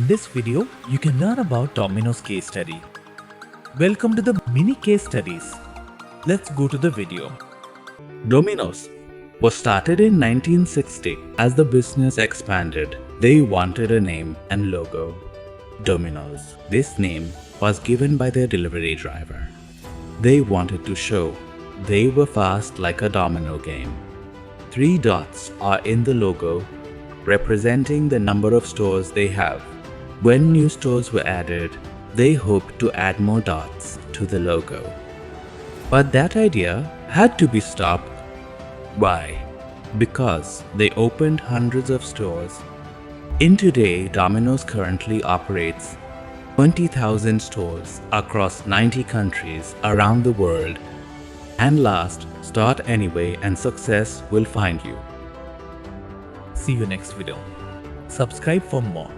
In this video, you can learn about Domino's case study. Welcome to the mini case studies. Let's go to the video. Domino's was started in 1960. As the business expanded, they wanted a name and logo. Domino's. This name was given by their delivery driver. They wanted to show they were fast like a domino game. 3 dots are in the logo, representing the number of stores they have. When new stores were added, they hoped to add more dots to the logo. But that idea had to be stopped. Why? Because they opened hundreds of stores. In today, Domino's currently operates 20,000 stores across 90 countries around the world. And last, start anyway and success will find you. See you next video. Subscribe for more.